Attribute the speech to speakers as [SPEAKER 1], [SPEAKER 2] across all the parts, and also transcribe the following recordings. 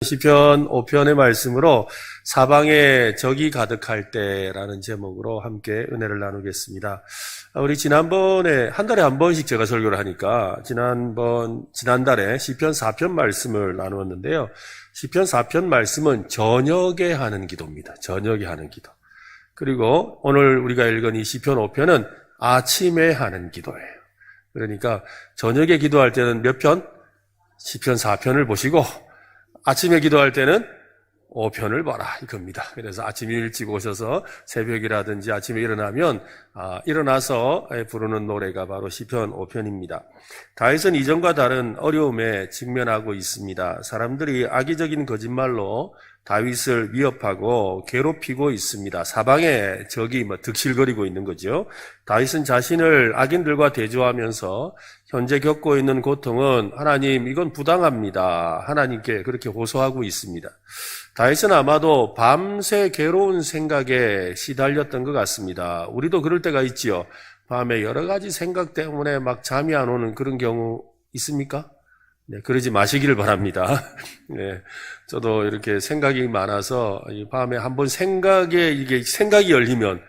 [SPEAKER 1] 시편 5편의 말씀으로 사방에 적이 가득할 때라는 제목으로 함께 은혜를 나누겠습니다. 우리 지난번에 한 달에 한 번씩 제가 설교를 하니까 지난달에 시편 4편 말씀을 나누었는데요. 시편 4편 말씀은 저녁에 하는 기도입니다. 저녁에 하는 기도. 그리고 오늘 우리가 읽은 이 시편 5편은 아침에 하는 기도예요. 그러니까 저녁에 기도할 때는 몇 편? 시편 4편을 보시고 아침에 기도할 때는 5편을 봐라 이겁니다. 그래서 아침에 일찍 오셔서 새벽이라든지 아침에 일어나면 일어나서 부르는 노래가 바로 시편 5편입니다. 다윗은 이전과 다른 어려움에 직면하고 있습니다. 사람들이 악의적인 거짓말로 다윗을 위협하고 괴롭히고 있습니다. 사방에 적이 득실거리고 있는 거죠. 다윗은 자신을 악인들과 대조하면서 현재 겪고 있는 고통은 하나님 이건 부당합니다. 하나님께 그렇게 호소하고 있습니다. 다윗은 아마도 밤새 괴로운 생각에 시달렸던 것 같습니다. 우리도 그럴 때가 있지요. 밤에 여러 가지 생각 때문에 막 잠이 안 오는 그런 경우 있습니까? 네, 그러지 마시기를 바랍니다. 네, 저도 이렇게 생각이 많아서 밤에 한번 생각이 열리면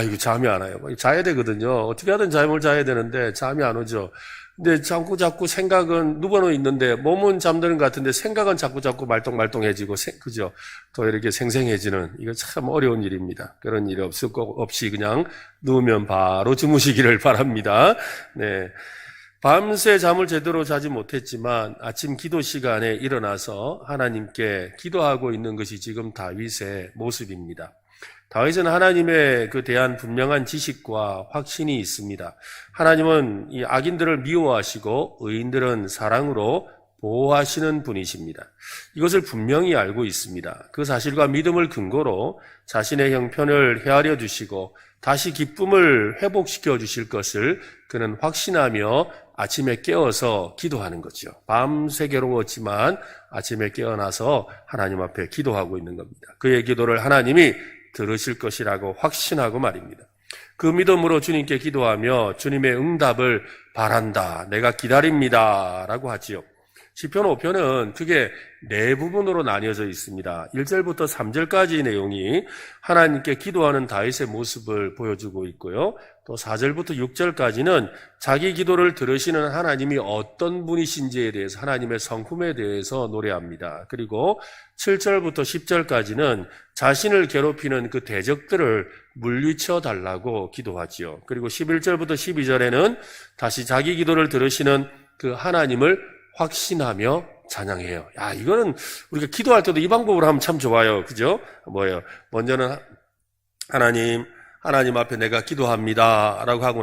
[SPEAKER 1] 이거 잠이 안 와요. 자야 되거든요. 어떻게 하든 잠을 자야 되는데 잠이 안 오죠. 근데 자꾸 생각은 누워는 있는데 몸은 잠드는 것 같은데 생각은 자꾸 말똥말똥해지고 그죠? 더 이렇게 생생해지는 이거 참 어려운 일입니다. 그런 일이 없이 그냥 누우면 바로 주무시기를 바랍니다. 네. 밤새 잠을 제대로 자지 못했지만 아침 기도 시간에 일어나서 하나님께 기도하고 있는 것이 지금 다윗의 모습입니다. 다윗은 하나님에 대한 분명한 지식과 확신이 있습니다. 하나님은 이 악인들을 미워하시고 의인들은 사랑으로 보호하시는 분이십니다. 이것을 분명히 알고 있습니다. 그 사실과 믿음을 근거로 자신의 형편을 헤아려 주시고 다시 기쁨을 회복시켜 주실 것을 그는 확신하며 아침에 깨어서 기도하는 거죠. 밤새 괴로웠지만 아침에 깨어나서 하나님 앞에 기도하고 있는 겁니다. 그의 기도를 하나님이 들으실 것이라고 확신하고 말입니다. 그 믿음으로 주님께 기도하며 주님의 응답을 바란다. 내가 기다립니다. 라고 하지요. 시편 5편은 크게 네 부분으로 나뉘어져 있습니다. 1절부터 3절까지 내용이 하나님께 기도하는 다윗의 모습을 보여주고 있고요. 또 4절부터 6절까지는 자기 기도를 들으시는 하나님이 어떤 분이신지에 대해서 하나님의 성품에 대해서 노래합니다. 그리고 7절부터 10절까지는 자신을 괴롭히는 그 대적들을 물리쳐 달라고 기도하지요. 그리고 11절부터 12절에는 다시 자기 기도를 들으시는 그 하나님을 확신하며 찬양해요. 이거는 우리가 기도할 때도 이 방법으로 하면 참 좋아요. 그죠? 먼저는 하나님 앞에 내가 기도합니다. 라고 하고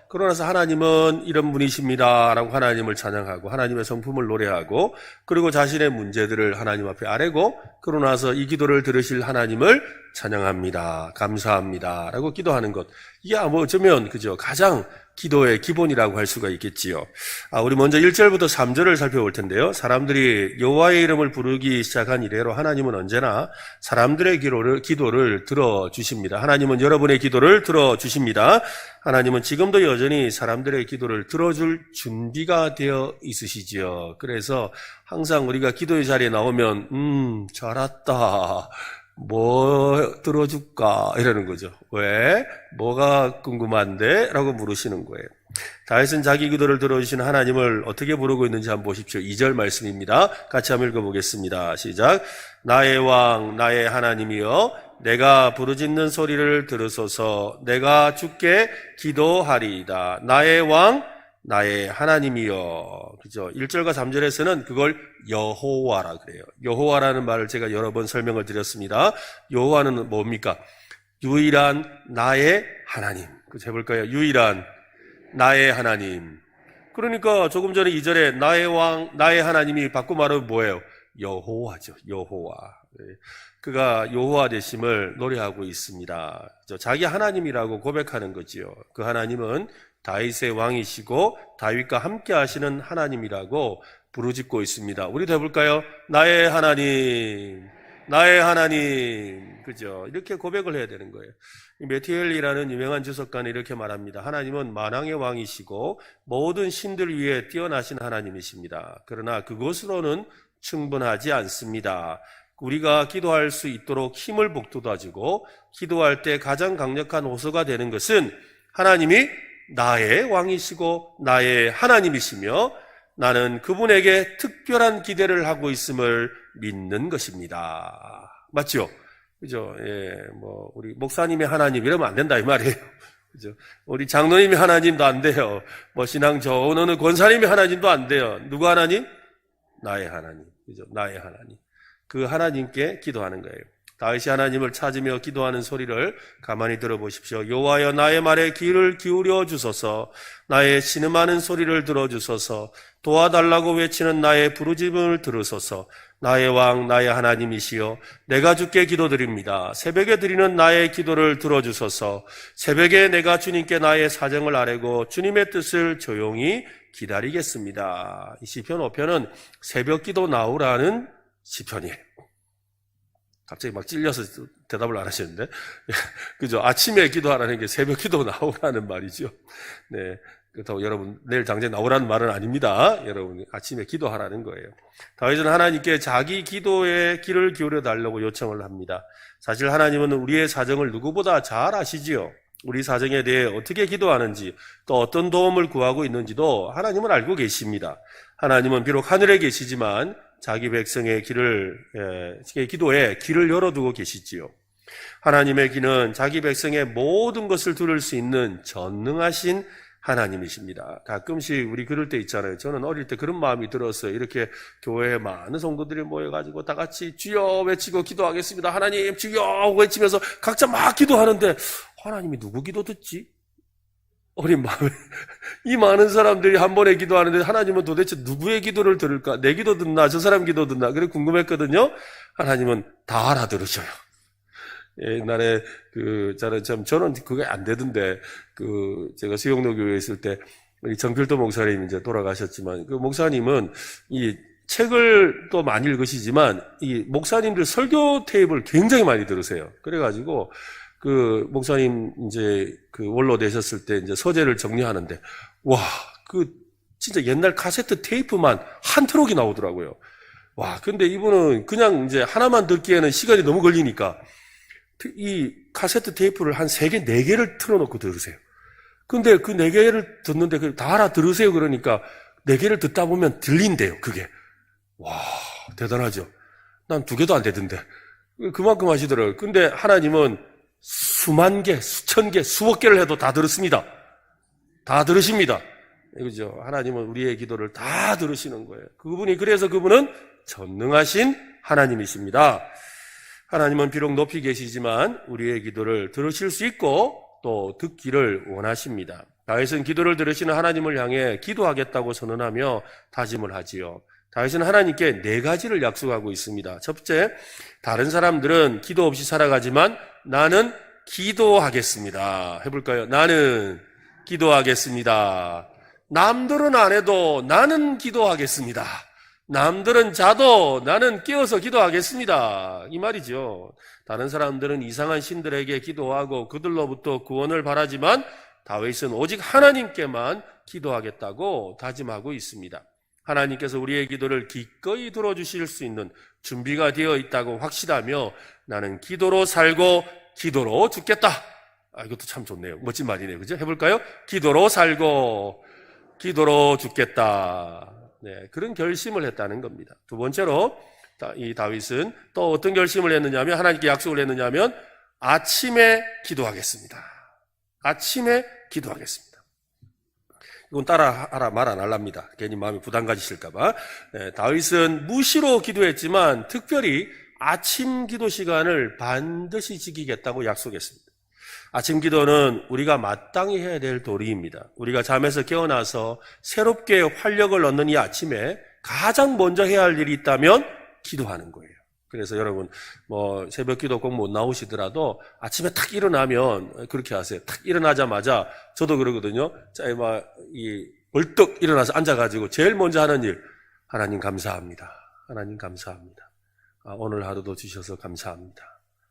[SPEAKER 1] 그러고 나서 하나님은 이런 분이십니다. 라고 하나님을 찬양하고 하나님의 성품을 노래하고 그리고 자신의 문제들을 하나님 앞에 아뢰고 그러고 나서 이 기도를 들으실 하나님을 찬양합니다. 감사합니다. 라고 기도하는 것. 이게 어쩌면 그죠? 가장 기도의 기본이라고 할 수가 있겠지요. 우리 먼저 1절부터 3절을 살펴볼 텐데요. 사람들이 여호와의 이름을 부르기 시작한 이래로 하나님은 언제나 사람들의 기도를 들어주십니다. 하나님은 여러분의 기도를 들어주십니다. 하나님은 지금도 여전히 사람들의 기도를 들어줄 준비가 되어 있으시지요. 그래서 항상 우리가 기도의 자리에 나오면 잘 왔다. 뭐 들어줄까? 이러는 거죠. 왜? 뭐가 궁금한데? 라고 물으시는 거예요. 다윗은 자기 기도를 들어주시는 하나님을 어떻게 부르고 있는지 한번 보십시오. 2절 말씀입니다. 같이 한번 읽어보겠습니다. 시작. 나의 왕, 나의 하나님이여, 내가 부르짖는 소리를 들으소서. 내가 주께 기도하리이다. 나의 왕, 나의 하나님이여. 그죠? 1절과 3절에서는 그걸 여호와라 그래요. 여호와라는 말을 제가 여러 번 설명을 드렸습니다. 여호와는 뭡니까? 유일한 나의 하나님. 그죠? 해볼까요? 유일한 나의 하나님. 그러니까 조금 전에 2절에 나의 왕, 나의 하나님이 바꿔 말하면 뭐예요? 여호와죠. 여호와. 그가 여호와 되심을 노래하고 있습니다. 자기 하나님이라고 고백하는 거지요. 그 하나님은 다윗의 왕이시고 다윗과 함께 하시는 하나님이라고 부르짖고 있습니다. 우리도 해볼까요? 나의 하나님, 나의 하나님. 그죠? 이렇게 고백을 해야 되는 거예요. 메티엘리라는 유명한 주석가는 이렇게 말합니다. 하나님은 만왕의 왕이시고 모든 신들 위에 뛰어나신 하나님이십니다. 그러나 그것으로는 충분하지 않습니다. 우리가 기도할 수 있도록 힘을 북돋아주고 기도할 때 가장 강력한 호소가 되는 것은 하나님이 나의 왕이시고 나의 하나님이시며 나는 그분에게 특별한 기대를 하고 있음을 믿는 것입니다. 맞죠? 그죠? 예, 우리 목사님의 하나님 이러면 안 된다, 이 말이에요. 그죠? 우리 장로님의 하나님도 안 돼요. 신앙 좋은 어느 권사님의 하나님도 안 돼요. 누구 하나님? 나의 하나님. 그죠? 나의 하나님. 그 하나님께 기도하는 거예요. 다윗이 하나님을 찾으며 기도하는 소리를 가만히 들어보십시오. 여호와여 나의 말에 귀를 기울여 주소서. 나의 신음하는 소리를 들어주소서. 도와달라고 외치는 나의 부르짖음을 들으소서. 나의 왕 나의 하나님이시여 내가 주께 기도드립니다. 새벽에 드리는 나의 기도를 들어주소서. 새벽에 내가 주님께 나의 사정을 아뢰고 주님의 뜻을 조용히 기다리겠습니다. 이 시편 5편은 새벽 기도 나오라는 시편이에요. 갑자기 막 찔려서 대답을 안 하시는데. 그죠? 아침에 기도하라는 게 새벽 기도 나오라는 말이죠. 네. 그렇다고 여러분, 내일 당장 나오라는 말은 아닙니다. 여러분, 아침에 기도하라는 거예요. 다윗은 하나님께 자기 기도에 귀를 기울여 달라고 요청을 합니다. 사실 하나님은 우리의 사정을 누구보다 잘 아시지요. 우리 사정에 대해 어떻게 기도하는지, 또 어떤 도움을 구하고 있는지도 하나님은 알고 계십니다. 하나님은 비록 하늘에 계시지만 자기 백성의 기도에 귀를 열어두고 계시지요. 하나님의 귀는 자기 백성의 모든 것을 들을 수 있는 전능하신 하나님이십니다. 가끔씩 우리 그럴 때 있잖아요. 저는 어릴 때 그런 마음이 들었어요. 이렇게 교회에 많은 성도들이 모여가지고 다 같이 주여 외치고 기도하겠습니다. 하나님 주여 외치면서 각자 막 기도하는데 하나님이 누구 기도 듣지? 어린 마음에 이 많은 사람들이 한 번에 기도하는데 하나님은 도대체 누구의 기도를 들을까? 내 기도 듣나? 저 사람 기도 듣나? 그래 궁금했거든요. 하나님은 다 알아들으셔요. 옛날에 저는 그게 안 되던데 제가 수영로 교회에 있을 때 우리 정필도 목사님 이제 돌아가셨지만 그 목사님은 이 책을 또 많이 읽으시지만 이 목사님들 설교 테이프를 굉장히 많이 들으세요. 그래가지고 그 목사님 이제 그 원로 되셨을 때 이제 서재를 정리하는데 와, 진짜 옛날 카세트 테이프만 한 트럭이 나오더라고요. 와, 근데 이분은 그냥 이제 하나만 듣기에는 시간이 너무 걸리니까 이 카세트 테이프를 한 3개, 4개를 틀어놓고 들으세요. 근데 그 4개를 듣는데 다 알아들으세요. 그러니까 4개를 듣다 보면 들린대요, 그게. 와, 대단하죠. 난 2개도 안 되던데. 그만큼 하시더라고요. 근데 하나님은 수만 개, 수천 개, 수억 개를 해도 다 들었습니다. 다 들으십니다. 그죠? 하나님은 우리의 기도를 다 들으시는 거예요. 그래서 그분은 전능하신 하나님이십니다. 하나님은 비록 높이 계시지만 우리의 기도를 들으실 수 있고 또 듣기를 원하십니다. 다윗은 기도를 들으시는 하나님을 향해 기도하겠다고 선언하며 다짐을 하지요. 다윗은 하나님께 4가지를 약속하고 있습니다. 첫째, 다른 사람들은 기도 없이 살아가지만 나는 기도하겠습니다. 해볼까요? 나는 기도하겠습니다. 남들은 안 해도 나는 기도하겠습니다. 남들은 자도 나는 깨어서 기도하겠습니다. 이 말이죠. 다른 사람들은 이상한 신들에게 기도하고 그들로부터 구원을 바라지만 다윗은 오직 하나님께만 기도하겠다고 다짐하고 있습니다. 하나님께서 우리의 기도를 기꺼이 들어주실 수 있는 준비가 되어 있다고 확신하며 나는 기도로 살고 기도로 죽겠다. 이것도 참 좋네요. 멋진 말이네요. 그죠? 해볼까요? 기도로 살고 기도로 죽겠다. 네, 그런 결심을 했다는 겁니다. 두 번째로 이 다윗은 또 어떤 결심을 했느냐면 하나님께 약속을 했느냐면 아침에 기도하겠습니다. 아침에 기도하겠습니다. 이건 따라하라 말 안 할랍니다. 괜히 마음이 부담 가지실까 봐. 네, 다윗은 무시로 기도했지만 특별히 아침 기도 시간을 반드시 지키겠다고 약속했습니다. 아침 기도는 우리가 마땅히 해야 될 도리입니다. 우리가 잠에서 깨어나서 새롭게 활력을 얻는 이 아침에 가장 먼저 해야 할 일이 있다면 기도하는 거예요. 그래서 여러분 새벽 기도 꼭 못 나오시더라도 아침에 탁 일어나면 그렇게 하세요. 탁 일어나자마자 저도 그러거든요. 벌떡 일어나서 앉아가지고 제일 먼저 하는 일, 하나님 감사합니다. 하나님 감사합니다. 오늘 하루도 주셔서 감사합니다.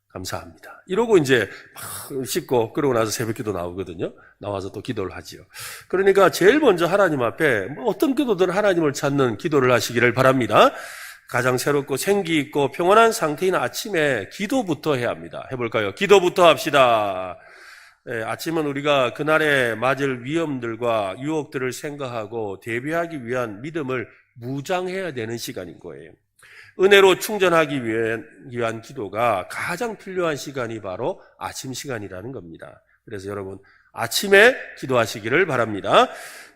[SPEAKER 1] 감사합니다. 이러고 이제 막 씻고 그러고 나서 새벽 기도 나오거든요. 나와서 또 기도를 하지요. 그러니까 제일 먼저 하나님 앞에 어떤 기도든 하나님을 찾는 기도를 하시기를 바랍니다. 가장 새롭고 생기 있고 평온한 상태인 아침에 기도부터 해야 합니다. 해볼까요? 기도부터 합시다. 아침은 우리가 그날에 맞을 위험들과 유혹들을 생각하고 대비하기 위한 믿음을 무장해야 되는 시간인 거예요. 은혜로 충전하기 위한 기도가 가장 필요한 시간이 바로 아침 시간이라는 겁니다. 그래서 여러분 아침에 기도하시기를 바랍니다.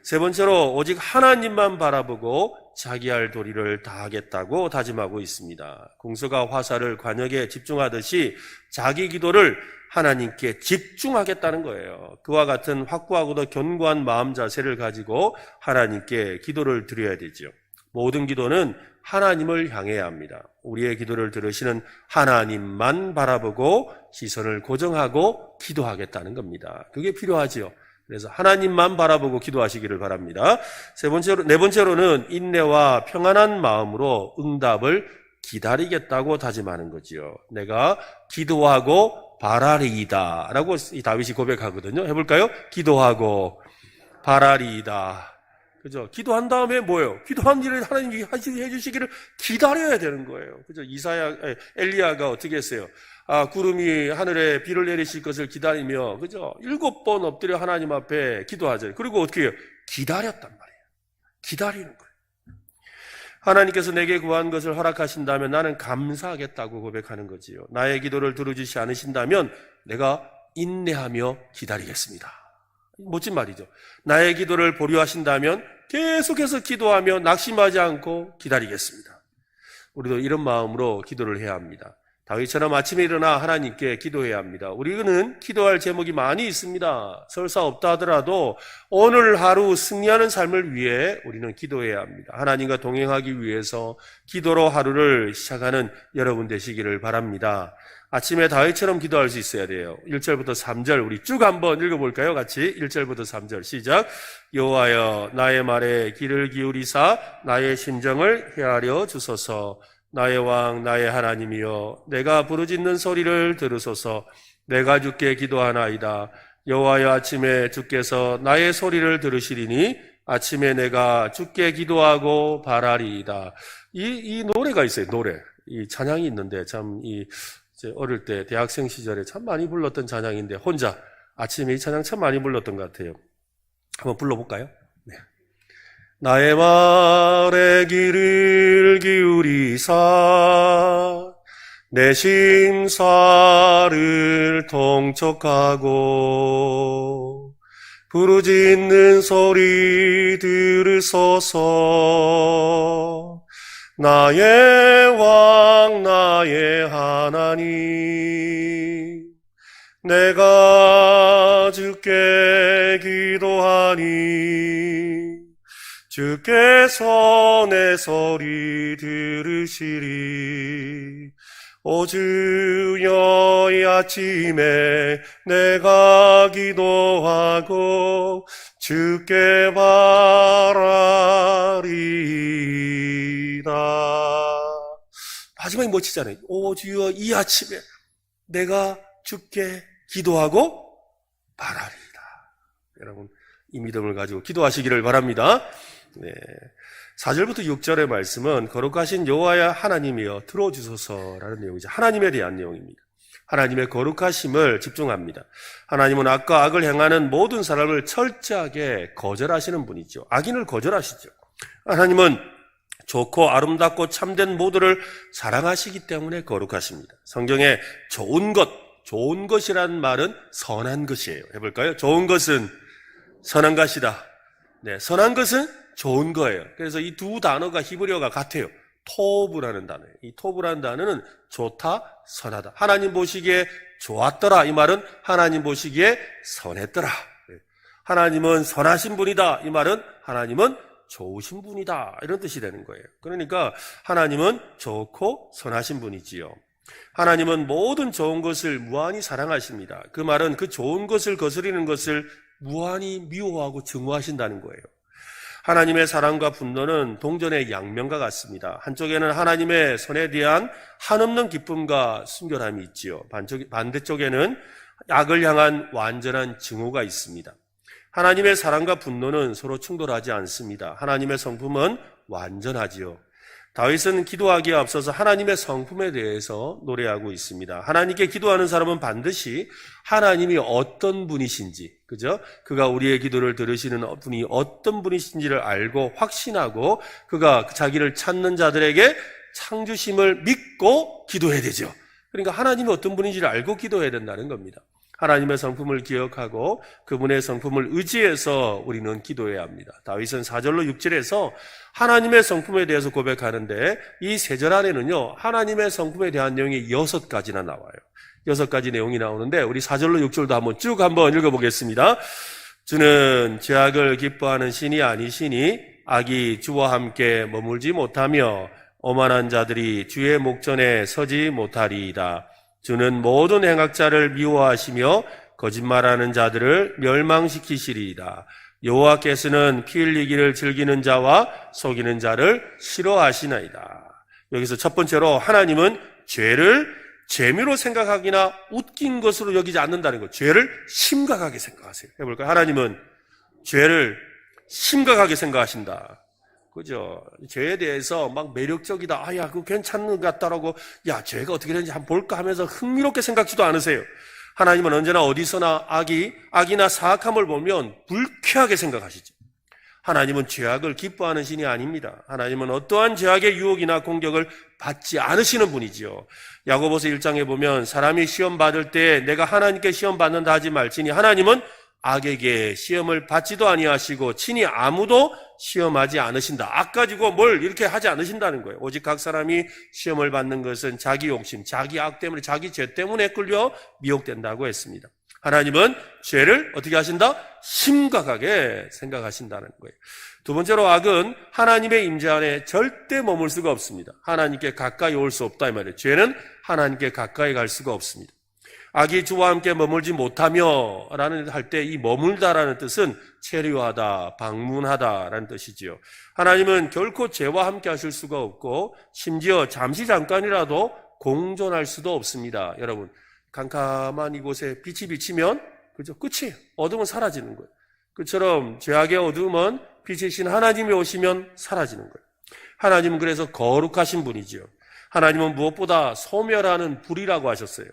[SPEAKER 1] 세 번째로 오직 하나님만 바라보고 자기 할 도리를 다하겠다고 다짐하고 있습니다. 공서가 화살을 관역에 집중하듯이 자기 기도를 하나님께 집중하겠다는 거예요. 그와 같은 확고하고도 견고한 마음 자세를 가지고 하나님께 기도를 드려야 되죠. 모든 기도는 하나님을 향해야 합니다. 우리의 기도를 들으시는 하나님만 바라보고 시선을 고정하고 기도하겠다는 겁니다. 그게 필요하지요. 그래서 하나님만 바라보고 기도하시기를 바랍니다. 네 번째로는 인내와 평안한 마음으로 응답을 기다리겠다고 다짐하는 거지요. 내가 기도하고 바라리이다 라고 이 다윗이 고백하거든요. 해볼까요? 기도하고 바라리이다. 그죠? 기도한 다음에 뭐예요? 기도한 일을 하나님이 해주시기를 기다려야 되는 거예요. 그죠? 엘리야가 어떻게 했어요? 구름이 하늘에 비를 내리실 것을 기다리며, 그죠? 7번 엎드려 하나님 앞에 기도하죠. 그리고 어떻게 해요? 기다렸단 말이에요. 기다리는 거예요. 하나님께서 내게 구한 것을 허락하신다면 나는 감사하겠다고 고백하는 거지요. 나의 기도를 들어주시 않으신다면 내가 인내하며 기다리겠습니다. 멋진 말이죠. 나의 기도를 보류하신다면 계속해서 기도하며 낙심하지 않고 기다리겠습니다. 우리도 이런 마음으로 기도를 해야 합니다. 다윗처럼 아침에 일어나 하나님께 기도해야 합니다. 우리는 기도할 제목이 많이 있습니다. 설사 없다 하더라도 오늘 하루 승리하는 삶을 위해 우리는 기도해야 합니다. 하나님과 동행하기 위해서 기도로 하루를 시작하는 여러분 되시기를 바랍니다. 아침에 다윗처럼 기도할 수 있어야 돼요. 1절부터 3절 우리 쭉 한번 읽어볼까요? 같이 1절부터 3절 시작. 여호와여 나의 말에 귀를 기울이사 나의 심정을 헤아려 주소서. 나의 왕 나의 하나님이여 내가 부르짖는 소리를 들으소서. 내가 주께 기도하나이다. 여호와여 아침에 주께서 나의 소리를 들으시리니 아침에 내가 주께 기도하고 바라리이다. 이 노래가 있어요. 노래. 이 찬양이 있는데 참 어릴 때 대학생 시절에 참 많이 불렀던 찬양인데 혼자 아침에 이 찬양 참 많이 불렀던 것 같아요. 한번 불러볼까요? 네. 나의 말에 귀를 기울이사 내 심사를 통촉하고 부르짖는 소리 들으소서. 나의 왕 나의 하나님 내가 주께 기도하니 주께서 내 소리 들으시리. 오 주여 이 아침에 내가 기도하고 주께 바라리이다. 마지막이 멋지잖아요. 오 주여 이 아침에 내가 주께 기도하고 바라리이다. 여러분 이 믿음을 가지고 기도하시기를 바랍니다. 네. 4절부터 6절의 말씀은 거룩하신 여호와의 하나님이여 들어주소서라는 내용이죠. 하나님에 대한 내용입니다. 하나님의 거룩하심을 집중합니다. 하나님은 악과 악을 행하는 모든 사람을 철저하게 거절하시는 분이죠. 악인을 거절하시죠. 하나님은 좋고 아름답고 참된 모두를 사랑하시기 때문에 거룩하십니다. 성경에 좋은 것이라는 말은 선한 것이에요. 해볼까요? 좋은 것은 선한 것이다. 네, 선한 것은 좋은 거예요. 그래서 이 두 단어가 히브리어가 같아요. 토브라는 단어예요. 이 토브라는 단어는 좋다, 선하다. 하나님 보시기에 좋았더라. 이 말은 하나님 보시기에 선했더라. 하나님은 선하신 분이다. 이 말은 하나님은 좋으신 분이다. 이런 뜻이 되는 거예요. 그러니까 하나님은 좋고 선하신 분이지요. 하나님은 모든 좋은 것을 무한히 사랑하십니다. 그 말은 그 좋은 것을 거스리는 것을 무한히 미워하고 증오하신다는 거예요. 하나님의 사랑과 분노는 동전의 양면과 같습니다. 한쪽에는 하나님의 선에 대한 한없는 기쁨과 순결함이 있지요. 반대쪽에는 악을 향한 완전한 증오가 있습니다. 하나님의 사랑과 분노는 서로 충돌하지 않습니다. 하나님의 성품은 완전하지요. 다윗은 기도하기에 앞서서 하나님의 성품에 대해서 노래하고 있습니다. 하나님께 기도하는 사람은 반드시 하나님이 어떤 분이신지, 그죠? 그가 우리의 기도를 들으시는 분이 어떤 분이신지를 알고 확신하고 그가 자기를 찾는 자들에게 창주심을 믿고 기도해야 되죠. 그러니까 하나님이 어떤 분인지를 알고 기도해야 된다는 겁니다. 하나님의 성품을 기억하고 그분의 성품을 의지해서 우리는 기도해야 합니다. 다윗은 4절로 6절에서 하나님의 성품에 대해서 고백하는데 이 3절 안에는요, 하나님의 성품에 대한 내용이 6가지나 나와요. 6가지 내용이 나오는데 우리 4절로 6절도 한번 읽어보겠습니다. 주는 죄악을 기뻐하는 신이 아니시니 악이 주와 함께 머물지 못하며 오만한 자들이 주의 목전에 서지 못하리이다. 주는 모든 행악자를 미워하시며 거짓말하는 자들을 멸망시키시리이다. 여호와께서는 피 흘리기를 즐기는 자와 속이는 자를 싫어하시나이다. 여기서 첫 번째로 하나님은 죄를 재미로 생각하기나 웃긴 것으로 여기지 않는다는 것. 죄를 심각하게 생각하세요. 해볼까요? 하나님은 죄를 심각하게 생각하신다. 그죠? 죄에 대해서 막 매력적이다. 아, 야, 그거 괜찮은 것 같다라고, 야, 죄가 어떻게 되는지 한번 볼까 하면서 흥미롭게 생각지도 않으세요. 하나님은 언제나 어디서나 악이나 사악함을 보면 불쾌하게 생각하시죠. 하나님은 죄악을 기뻐하는 신이 아닙니다. 하나님은 어떠한 죄악의 유혹이나 공격을 받지 않으시는 분이지요. 야고보서 1장에 보면 사람이 시험 받을 때 내가 하나님께 시험 받는다 하지 말지니 하나님은 악에게 시험을 받지도 아니하시고 친히 아무도 시험하지 않으신다. 악 가지고 뭘 이렇게 하지 않으신다는 거예요. 오직 각 사람이 시험을 받는 것은 자기 욕심, 자기 악 때문에, 자기 죄 때문에 끌려 미혹된다고 했습니다. 하나님은 죄를 어떻게 하신다? 심각하게 생각하신다는 거예요. 두 번째로 악은 하나님의 임재 안에 절대 머물 수가 없습니다. 하나님께 가까이 올 수 없다 이 말이에요. 죄는 하나님께 가까이 갈 수가 없습니다. 악이 주와 함께 머물지 못하며 라는 할 때 이 머물다라는 뜻은 체류하다, 방문하다라는 뜻이지요. 하나님은 결코 죄와 함께 하실 수가 없고 심지어 잠깐이라도 공존할 수도 없습니다. 여러분, 캄캄한 이곳에 빛이 비치면 그죠? 끝이에요. 어둠은 사라지는 거예요. 그처럼 죄악의 어둠은 빛이신 하나님이 오시면 사라지는 거예요. 하나님은 그래서 거룩하신 분이지요. 하나님은 무엇보다 소멸하는 불이라고 하셨어요.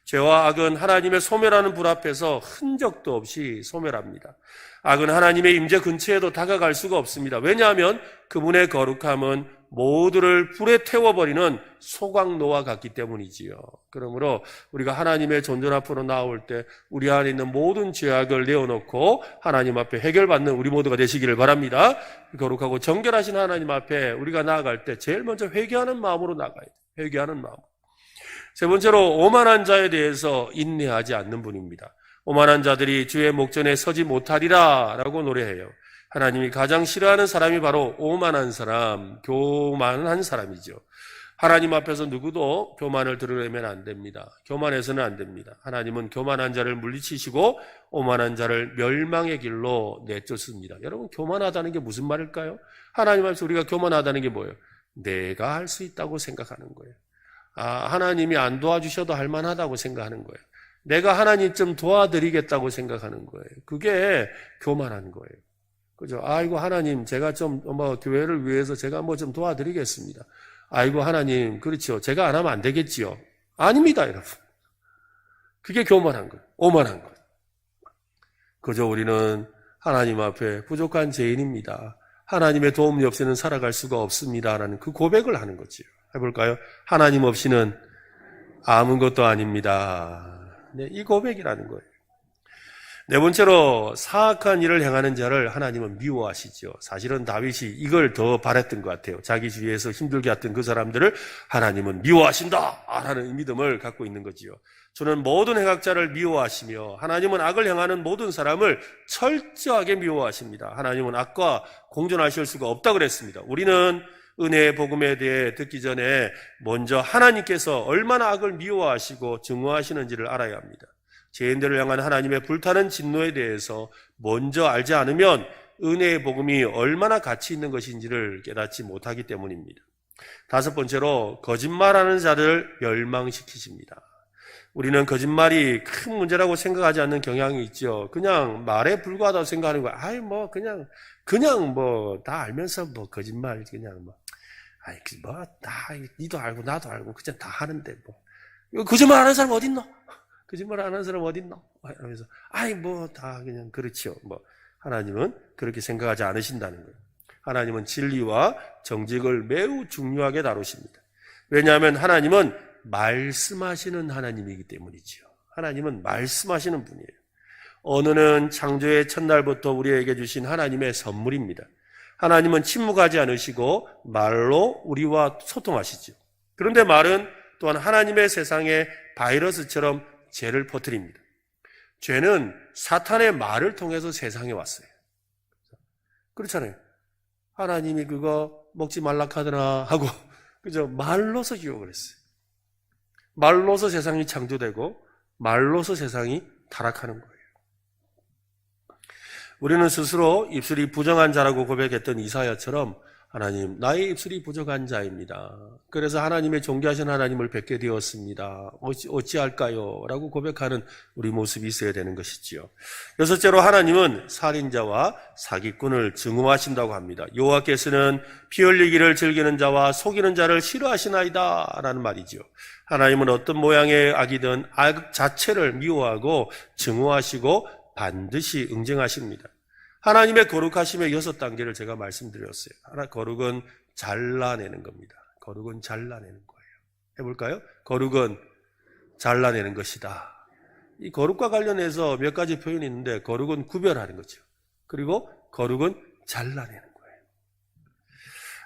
[SPEAKER 1] 죄와 악은 하나님의 소멸하는 불 앞에서 흔적도 없이 소멸합니다. 악은 하나님의 임재 근처에도 다가갈 수가 없습니다. 왜냐하면 그분의 거룩함은 모두를 불에 태워버리는 소광노와 같기 때문이지요. 그러므로 우리가 하나님의 존전 앞으로 나올 때 우리 안에 있는 모든 죄악을 내어놓고 하나님 앞에 해결받는 우리 모두가 되시기를 바랍니다. 거룩하고 정결하신 하나님 앞에 우리가 나아갈 때 제일 먼저 회개하는 마음으로 나가야 돼요. 회개하는 마음. 세 번째로 오만한 자에 대해서 인내하지 않는 분입니다. 오만한 자들이 주의 목전에 서지 못하리라 라고 노래해요. 하나님이 가장 싫어하는 사람이 바로 오만한 사람, 교만한 사람이죠. 하나님 앞에서 누구도 교만을 들으려면 안 됩니다. 교만해서는 안 됩니다. 하나님은 교만한 자를 물리치시고 오만한 자를 멸망의 길로 내쫓습니다. 여러분, 교만하다는 게 무슨 말일까요? 하나님 앞에서 우리가 교만하다는 게 뭐예요? 내가 할 수 있다고 생각하는 거예요. 하나님이 안 도와주셔도 할 만하다고 생각하는 거예요. 내가 하나님 좀 도와드리겠다고 생각하는 거예요. 그게 교만한 거예요. 그죠? 아이고, 하나님, 제가 좀, 교회를 위해서 제가 좀 도와드리겠습니다. 아이고, 하나님, 그렇죠. 제가 안 하면 안 되겠지요. 아닙니다, 여러분. 그게 교만한 거예요. 오만한 거예요. 그저 우리는 하나님 앞에 부족한 죄인입니다. 하나님의 도움이 없이는 살아갈 수가 없습니다라는 그 고백을 하는 거지요. 해볼까요? 하나님 없이는 아무것도 아닙니다. 네, 이 고백이라는 거예요. 네 번째로 사악한 일을 행하는 자를 하나님은 미워하시죠. 사실은 다윗이 이걸 더 바랬던 것 같아요. 자기 주위에서 힘들게 했던 그 사람들을 하나님은 미워하신다 라는 믿음을 갖고 있는 거지요. 저는 모든 행악자를 미워하시며 하나님은 악을 행하는 모든 사람을 철저하게 미워하십니다. 하나님은 악과 공존하실 수가 없다고 그랬습니다. 우리는 은혜의 복음에 대해 듣기 전에 먼저 하나님께서 얼마나 악을 미워하시고 증오하시는지를 알아야 합니다. 죄인들을 향한 하나님의 불타는 진노에 대해서 먼저 알지 않으면 은혜의 복음이 얼마나 가치 있는 것인지를 깨닫지 못하기 때문입니다. 다섯 번째로 거짓말하는 자를 멸망시키십니다. 우리는 거짓말이 큰 문제라고 생각하지 않는 경향이 있죠. 그냥 말에 불과하다고 생각하는 거야. 그냥 다 알면서 거짓말 아이, 니도 알고 나도 알고 그냥 다 하는데 뭐. 거짓말 하는 사람 어딨노? 거짓말 하는 사람 어딨노? 하면서 다 그냥 그렇죠. 하나님은 그렇게 생각하지 않으신다는 거예요. 하나님은 진리와 정직을 매우 중요하게 다루십니다. 왜냐하면 하나님은 말씀하시는 하나님이기 때문이지요. 하나님은 말씀하시는 분이에요. 언어는 창조의 첫날부터 우리에게 주신 하나님의 선물입니다. 하나님은 침묵하지 않으시고 말로 우리와 소통하시죠. 그런데 말은 또한 하나님의 세상에 바이러스처럼 죄를 퍼뜨립니다. 죄는 사탄의 말을 통해서 세상에 왔어요. 그렇잖아요. 하나님이 그거 먹지 말라 하더나 하고 그죠? 말로서 유혹을 했어요. 말로서 세상이 창조되고 말로서 세상이 타락하는 거예요. 우리는 스스로 입술이 부정한 자라고 고백했던 이사야처럼 하나님, 나의 입술이 부족한 자입니다. 그래서 하나님의 존귀하신 하나님을 뵙게 되었습니다. 어찌할까요? 라고 고백하는 우리 모습이 있어야 되는 것이지요. 여섯째로 하나님은 살인자와 사기꾼을 증오하신다고 합니다. 여호와께서는 피 흘리기를 즐기는 자와 속이는 자를 싫어하시나이다 라는 말이죠. 하나님은 어떤 모양의 악이든 악 자체를 미워하고 증오하시고 반드시 응징하십니다. 하나님의 거룩하심의 6단계를 제가 말씀드렸어요. 거룩은 잘라내는 겁니다. 거룩은 잘라내는 거예요. 해볼까요? 거룩은 잘라내는 것이다. 이 거룩과 관련해서 몇 가지 표현이 있는데 거룩은 구별하는 거죠. 그리고 거룩은 잘라내는 거예요.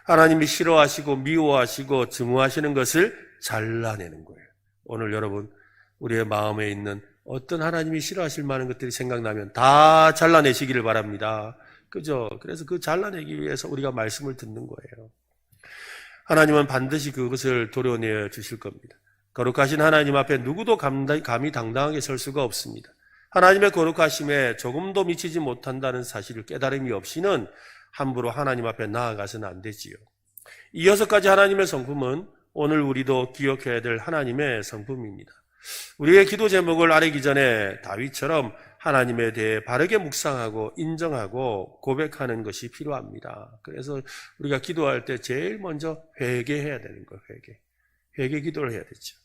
[SPEAKER 1] 하나님이 싫어하시고 미워하시고 증오하시는 것을 잘라내는 거예요. 오늘 여러분 우리의 마음에 있는 어떤 하나님이 싫어하실 만한 것들이 생각나면 다 잘라내시기를 바랍니다. 그죠? 그래서 그 잘라내기 위해서 우리가 말씀을 듣는 거예요. 하나님은 반드시 그것을 도려내 주실 겁니다. 거룩하신 하나님 앞에 누구도 감히 당당하게 설 수가 없습니다. 하나님의 거룩하심에 조금도 미치지 못한다는 사실을 깨달음이 없이는 함부로 하나님 앞에 나아가서는 안 되지요. 이 6가지 하나님의 성품은 오늘 우리도 기억해야 될 하나님의 성품입니다. 우리의 기도 제목을 아뢰기 전에 다윗처럼 하나님에 대해 바르게 묵상하고 인정하고 고백하는 것이 필요합니다. 그래서 우리가 기도할 때 제일 먼저 회개해야 되는 거예요. 회개 기도를 해야 되죠.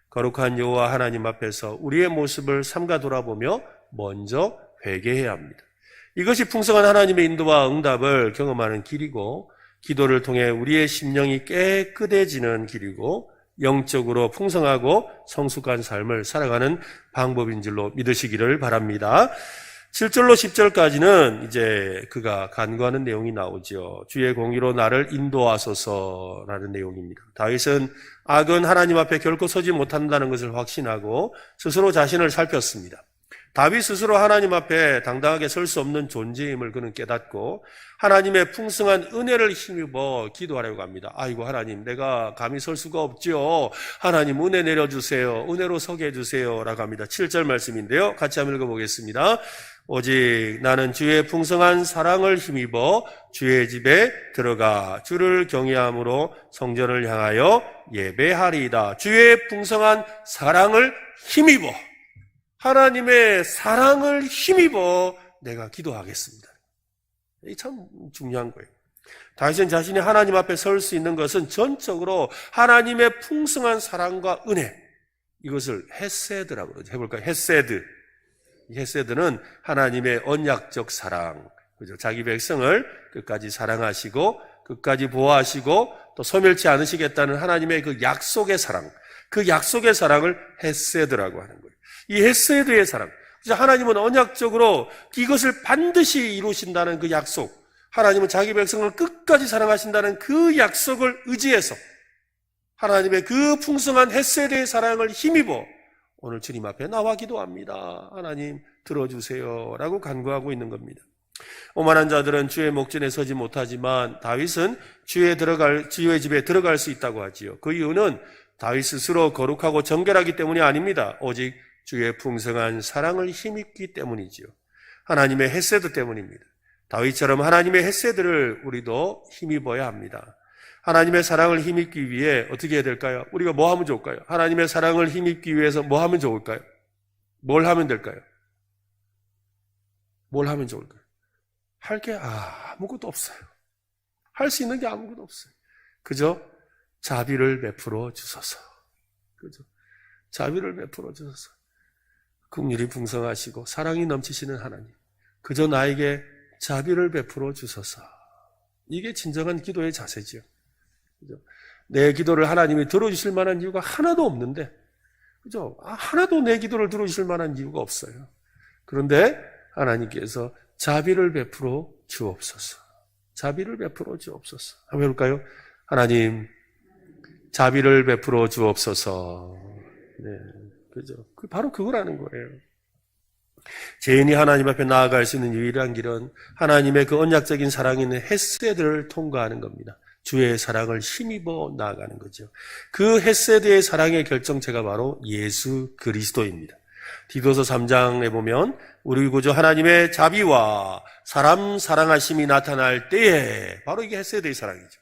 [SPEAKER 1] 거룩한 여호와 하나님 앞에서 우리의 모습을 삼가 돌아보며 먼저 회개해야 합니다. 이것이 풍성한 하나님의 인도와 응답을 경험하는 길이고 기도를 통해 우리의 심령이 깨끗해지는 길이고 영적으로 풍성하고 성숙한 삶을 살아가는 방법인 줄로 믿으시기를 바랍니다. 7절로 10절까지는 이제 그가 간구하는 내용이 나오죠. 주의 공의로 나를 인도하소서라는 내용입니다. 다윗은 악은 하나님 앞에 결코 서지 못한다는 것을 확신하고 스스로 자신을 살폈습니다. 다윗 스스로 하나님 앞에 당당하게 설 수 없는 존재임을 그는 깨닫고 하나님의 풍성한 은혜를 힘입어 기도하려고 합니다. 아이고 하나님, 내가 감히 설 수가 없죠. 하나님 은혜 내려주세요. 은혜로 서게 해주세요 라고 합니다. 7절 말씀인데요. 같이 한번 읽어보겠습니다. 오직 나는 주의 풍성한 사랑을 힘입어 주의 집에 들어가 주를 경외함으로 성전을 향하여 예배하리이다. 주의 풍성한 사랑을 힘입어, 하나님의 사랑을 힘입어 내가 기도하겠습니다. 이 참 중요한 거예요. 다윗은 자신이 하나님 앞에 설 수 있는 것은 전적으로 하나님의 풍성한 사랑과 은혜, 이것을 헤세드라고 그러죠. 해볼까요? 헤세드. 헤세드는 하나님의 언약적 사랑, 그죠? 자기 백성을 끝까지 사랑하시고 끝까지 보호하시고 또 소멸치 않으시겠다는 하나님의 그 약속의 사랑, 그 약속의 사랑을 헤세드라고 하는 거예요. 이 헤세드의 사랑, 하나님은 언약적으로 이것을 반드시 이루신다는 그 약속, 하나님은 자기 백성을 끝까지 사랑하신다는 그 약속을 의지해서 하나님의 그 풍성한 헤세드의 사랑을 힘입어 오늘 주님 앞에 나와 기도합니다. 하나님 들어주세요 라고 간구하고 있는 겁니다. 오만한 자들은 주의 목전에 서지 못하지만 다윗은 주의 집에 들어갈 수 있다고 하지요. 그 이유는 다윗 스스로 거룩하고 정결하기 때문이 아닙니다. 오직 주의 풍성한 사랑을 힘입기 때문이지요. 하나님의 헤세드 때문입니다. 다윗처럼 하나님의 헤세드를 우리도 힘입어야 합니다. 하나님의 사랑을 힘입기 위해 어떻게 해야 될까요? 우리가 뭐 하면 좋을까요? 하나님의 사랑을 힘입기 위해서 뭐 하면 좋을까요? 뭘 하면 될까요? 뭘 하면 좋을까요? 할 게 아무것도 없어요. 할 수 있는 게 아무것도 없어요. 그죠? 자비를 베풀어 주소서. 그죠? 자비를 베풀어 주소서. 긍휼이 풍성하시고 사랑이 넘치시는 하나님, 그저 나에게 자비를 베풀어 주소서. 이게 진정한 기도의 자세지요. 그죠? 내 기도를 하나님이 들어주실 만한 이유가 하나도 없는데, 그죠? 하나도 내 기도를 들어주실 만한 이유가 없어요. 그런데 하나님께서 자비를 베풀어 주옵소서. 자비를 베풀어 주옵소서. 한번 해볼까요? 하나님, 자비를 베풀어 주옵소서. 네, 그죠? 바로 그거라는 거예요. 죄인이 하나님 앞에 나아갈 수 있는 유일한 길은 하나님의 그 언약적인 사랑이 있는 헤세드를 통과하는 겁니다. 주의 사랑을 힘입어 나아가는 거죠. 그 헤세드의 사랑의 결정체가 바로 예수 그리스도입니다. 디도서 3장에 보면 우리 구주 하나님의 자비와 사람 사랑하심이 나타날 때에, 바로 이게 헤세드의 사랑이죠.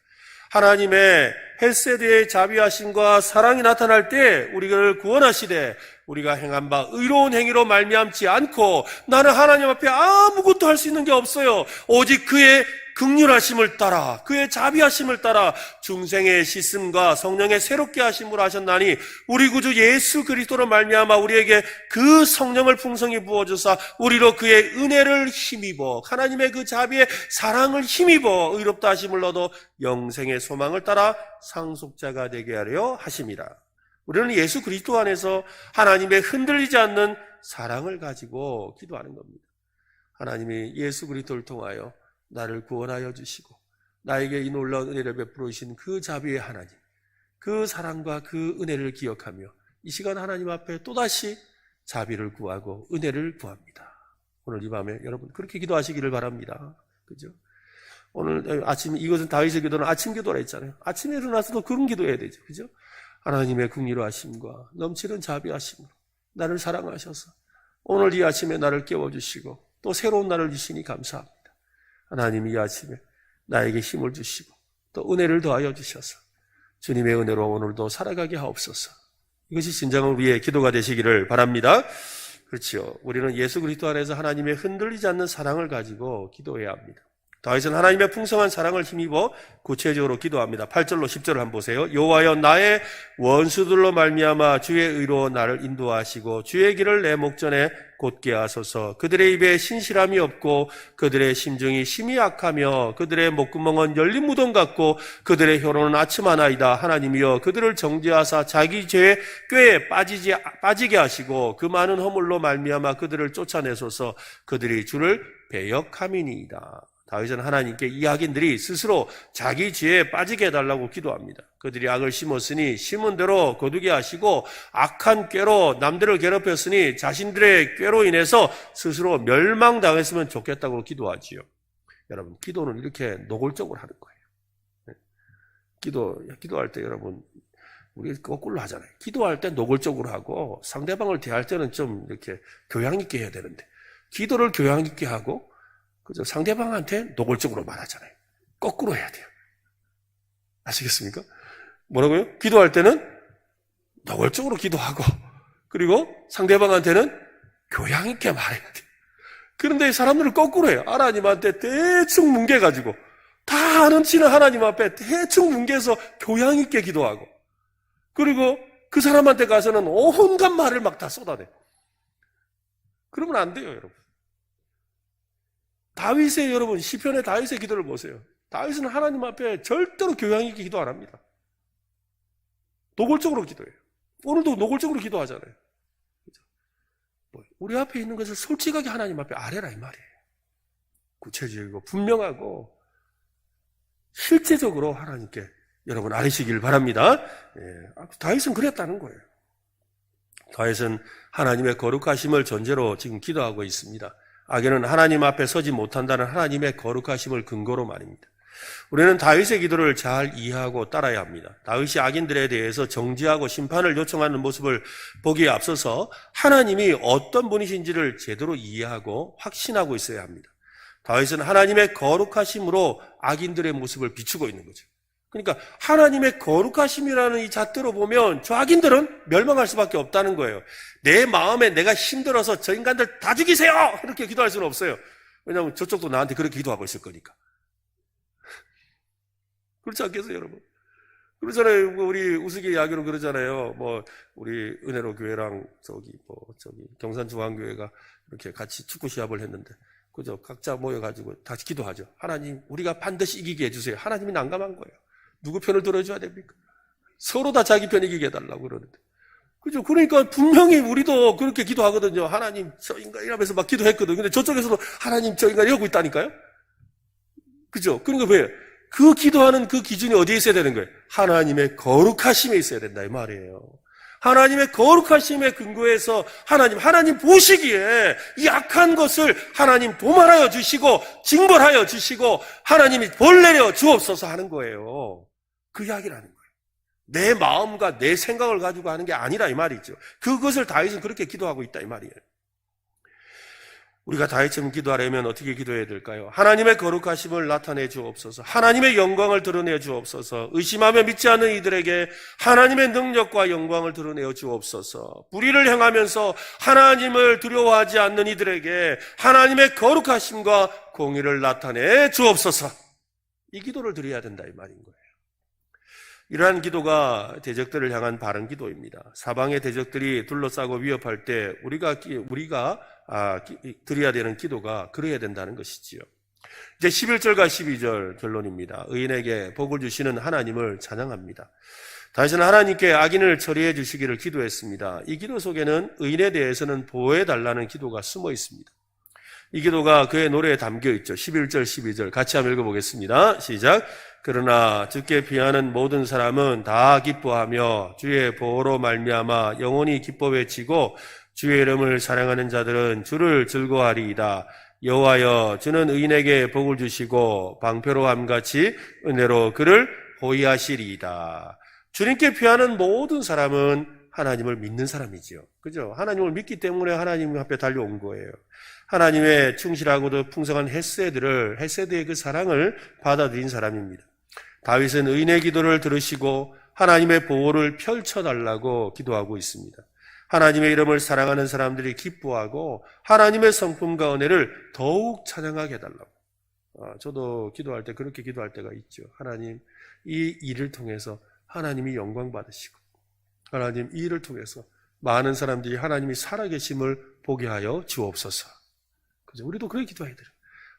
[SPEAKER 1] 하나님의 헤세드의 자비하심과 사랑이 나타날 때 우리를 구원하시되 우리가 행한 바 의로운 행위로 말미암지 않고 나는 하나님 앞에 아무것도 할 수 있는 게 없어요. 오직 그의 긍휼하심을 따라, 그의 자비하심을 따라 중생의 씻음과 성령의 새롭게 하심으로 하셨나니 우리 구주 예수 그리스도로 말미암아 우리에게 그 성령을 풍성히 부어주사 우리로 그의 은혜를 힘입어 하나님의 그 자비의 사랑을 힘입어 의롭다 하심을 얻어 영생의 소망을 따라 상속자가 되게 하려 하심이라. 우리는 예수 그리스도 안에서 하나님의 흔들리지 않는 사랑을 가지고 기도하는 겁니다. 하나님이 예수 그리스도를 통하여 나를 구원하여 주시고 나에게 이 놀라운 은혜를 베풀어 주신 그 자비의 하나님, 그 사랑과 그 은혜를 기억하며 이 시간 하나님 앞에 또다시 자비를 구하고 은혜를 구합니다. 오늘 이 밤에 여러분 그렇게 기도하시기를 바랍니다. 그죠? 오늘 아침, 이것은 다윗의 기도는 아침 기도라 했잖아요. 아침에 일어나서도 그런 기도해야 되죠. 그죠? 하나님의 긍휼하심과 넘치는 자비하심으로 나를 사랑하셔서 오늘 이 아침에 나를 깨워주시고 또 새로운 날을 주시니 감사합니다. 하나님이 이 아침에 나에게 힘을 주시고 또 은혜를 더하여 주셔서 주님의 은혜로 오늘도 살아가게 하옵소서. 이것이 진정한 우리의 기도가 되시기를 바랍니다. 그렇죠. 우리는 예수 그리스도 안에서 하나님의 흔들리지 않는 사랑을 가지고 기도해야 합니다. 다윗은 하나님의 풍성한 사랑을 힘입어 구체적으로 기도합니다. 8절로 10절을 한번 보세요. 여호와여 나의 원수들로 말미암아 주의 의로 나를 인도하시고 주의 길을 내 목전에 곧게 하소서. 그들의 입에 신실함이 없고 그들의 심중이 심히 악하며 그들의 목구멍은 열린 무덤 같고 그들의 혀로는 아침하나이다. 하나님이여 그들을 정죄하사 자기 죄의 꾀에 빠지게 하시고 그 많은 허물로 말미암아 그들을 쫓아내소서. 그들이 주를 배역함이니이다. 다윗은 하나님께 이 악인들이 스스로 자기 죄에 빠지게 해달라고 기도합니다. 그들이 악을 심었으니 심은 대로 거두게 하시고 악한 꾀로 남들을 괴롭혔으니 자신들의 꾀로 인해서 스스로 멸망당했으면 좋겠다고 기도하지요. 여러분, 기도는 이렇게 노골적으로 하는 거예요. 기도할 때 여러분, 우리 거꾸로 하잖아요. 기도할 때 노골적으로 하고 상대방을 대할 때는 좀 이렇게 교양 있게 해야 되는데 기도를 교양 있게 하고 그죠? 상대방한테 노골적으로 말하잖아요. 거꾸로 해야 돼요. 아시겠습니까? 뭐라고요? 기도할 때는 노골적으로 기도하고 그리고 상대방한테는 교양 있게 말해야 돼요. 그런데 사람들은 거꾸로 해요. 하나님한테 대충 뭉개가지고 다 아는 치는 하나님 앞에 대충 뭉개서 교양 있게 기도하고 그리고 그 사람한테 가서는 온갖 말을 막 다 쏟아내. 그러면 안 돼요, 여러분. 다윗의 여러분 시편의 다윗의 기도를 보세요. 다윗은 하나님 앞에 절대로 교양 있게 기도 안 합니다. 노골적으로 기도해요. 오늘도 노골적으로 기도하잖아요. 우리 앞에 있는 것을 솔직하게 하나님 앞에 아뢰라 이 말이에요. 구체적이고 분명하고 실제적으로 하나님께 여러분 아뢰시길 바랍니다. 다윗은 그랬다는 거예요. 다윗은 하나님의 거룩하심을 전제로 지금 기도하고 있습니다. 악인은 하나님 앞에 서지 못한다는 하나님의 거룩하심을 근거로 말입니다. 우리는 다윗의 기도를 잘 이해하고 따라야 합니다. 다윗이 악인들에 대해서 정죄하고 심판을 요청하는 모습을 보기에 앞서서 하나님이 어떤 분이신지를 제대로 이해하고 확신하고 있어야 합니다. 다윗은 하나님의 거룩하심으로 악인들의 모습을 비추고 있는 거죠. 그러니까 하나님의 거룩하심이라는 이 잣대로 보면 저 악인들은 멸망할 수밖에 없다는 거예요. 내 마음에 내가 힘들어서 저 인간들 다 죽이세요! 이렇게 기도할 수는 없어요. 왜냐하면 저쪽도 나한테 그렇게 기도하고 있을 거니까. 그렇지 않겠어요, 여러분? 그러잖아요. 우리 우스갯이야기로 그러잖아요. 우리 은혜로 교회랑 경산중앙교회가 이렇게 같이 축구 시합을 했는데, 그죠? 각자 모여가지고 다시 기도하죠. 하나님, 우리가 반드시 이기게 해주세요. 하나님이 난감한 거예요. 누구 편을 들어줘야 됩니까? 서로 다 자기 편 이기게 해달라고 그러는데. 그죠? 그러니까 분명히 우리도 그렇게 기도하거든요. 하나님, 저 인간 이러면서 막 기도했거든요. 근데 저쪽에서도 하나님, 저 인간 이러고 있다니까요? 그죠? 그러니까 왜? 그 기도하는 그 기준이 어디에 있어야 되는 거예요? 하나님의 거룩하심에 있어야 된다, 이 말이에요. 하나님의 거룩하심에 근거해서 하나님 보시기에 이 악한 것을 하나님 도말하여 주시고, 징벌하여 주시고, 하나님이 벌 내려 주옵소서 하는 거예요. 그 이야기라는 거예요. 내 마음과 내 생각을 가지고 하는 게 아니라 이 말이죠. 그것을 다윗은 그렇게 기도하고 있다, 이 말이에요. 우리가 다윗처럼 기도하려면 어떻게 기도해야 될까요? 하나님의 거룩하심을 나타내 주옵소서. 하나님의 영광을 드러내 주옵소서. 의심하며 믿지 않는 이들에게 하나님의 능력과 영광을 드러내 주옵소서. 불의를 행하면서 하나님을 두려워하지 않는 이들에게 하나님의 거룩하심과 공의를 나타내 주옵소서. 이 기도를 드려야 된다, 이 말인 거예요. 이러한 기도가 대적들을 향한 바른 기도입니다. 사방의 대적들이 둘러싸고 위협할 때 우리가 드려야 되는 기도가 그래야 된다는 것이지요. 이제 11절과 12절 결론입니다. 의인에게 복을 주시는 하나님을 찬양합니다. 다윗은 하나님께 악인을 처리해 주시기를 기도했습니다. 이 기도 속에는 의인에 대해서는 보호해 달라는 기도가 숨어 있습니다. 이 기도가 그의 노래에 담겨 있죠. 11절, 12절 같이 한번 읽어보겠습니다. 시작. 그러나 주께 피하는 모든 사람은 다 기뻐하며 주의 보호로 말미암아 영원히 기뻐 외치고 주의 이름을 사랑하는 자들은 주를 즐거워하리이다. 여호와여, 주는 의인에게 복을 주시고 방패로 함같이 은혜로 그를 호위하시리이다. 주님께 피하는 모든 사람은 하나님을 믿는 사람이지요. 그죠? 하나님을 믿기 때문에 하나님 앞에 달려온 거예요. 하나님의 충실하고도 풍성한 헤세드의 그 사랑을 받아들인 사람입니다. 다윗은 의인의 기도를 들으시고 하나님의 보호를 펼쳐달라고 기도하고 있습니다. 하나님의 이름을 사랑하는 사람들이 기뻐하고 하나님의 성품과 은혜를 더욱 찬양하게 해달라고. 저도 기도할 때 그렇게 기도할 때가 있죠. 하나님, 이 일을 통해서 하나님이 영광 받으시고, 하나님, 이 일을 통해서 많은 사람들이 하나님이 살아계심을 보게 하여 주옵소서. 그죠? 우리도 그렇게 기도해야 돼요.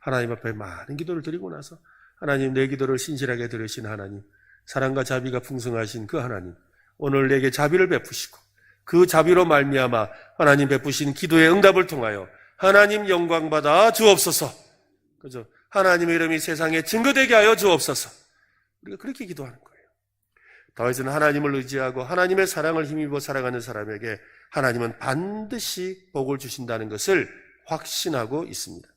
[SPEAKER 1] 하나님 앞에 많은 기도를 드리고 나서 하나님, 내 기도를 신실하게 들으신 하나님, 사랑과 자비가 풍성하신 그 하나님, 오늘 내게 자비를 베푸시고 그 자비로 말미암아 하나님 베푸신 기도의 응답을 통하여 하나님 영광 받아 주옵소서. 그죠? 하나님의 이름이 세상에 증거되게 하여 주옵소서. 우리가 그렇게 기도하는 거예요. 다윗은 하나님을 의지하고 하나님의 사랑을 힘입어 살아가는 사람에게 하나님은 반드시 복을 주신다는 것을 확신하고 있습니다.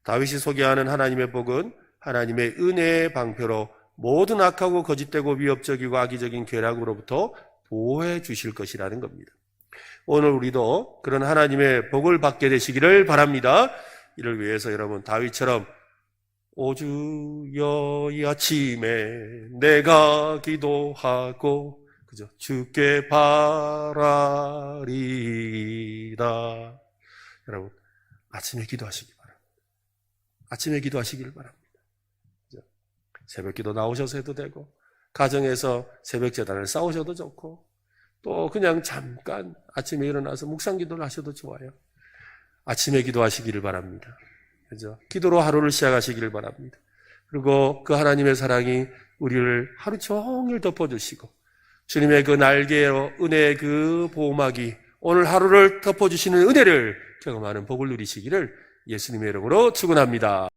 [SPEAKER 1] 다윗이 소개하는 하나님의 복은 하나님의 은혜의 방패로 모든 악하고 거짓되고 위협적이고 악의적인 괴락으로부터 보호해 주실 것이라는 겁니다. 오늘 우리도 그런 하나님의 복을 받게 되시기를 바랍니다. 이를 위해서 여러분, 다윗처럼 오주여 이 아침에 내가 기도하고, 그죠? 주께 바라리다. 여러분, 아침에 기도하시기 바랍니다. 아침에 기도하시기를 바랍니다. 새벽 기도 나오셔서 해도 되고, 가정에서 새벽 제단을 싸우셔도 좋고, 또 그냥 잠깐 아침에 일어나서 묵상 기도를 하셔도 좋아요. 아침에 기도하시기를 바랍니다. 그죠? 기도로 하루를 시작하시기를 바랍니다. 그리고 그 하나님의 사랑이 우리를 하루 종일 덮어주시고, 주님의 그 날개로 은혜의 그 보호막이 오늘 하루를 덮어주시는 은혜를 경험하는 복을 누리시기를 예수님의 이름으로 축원합니다.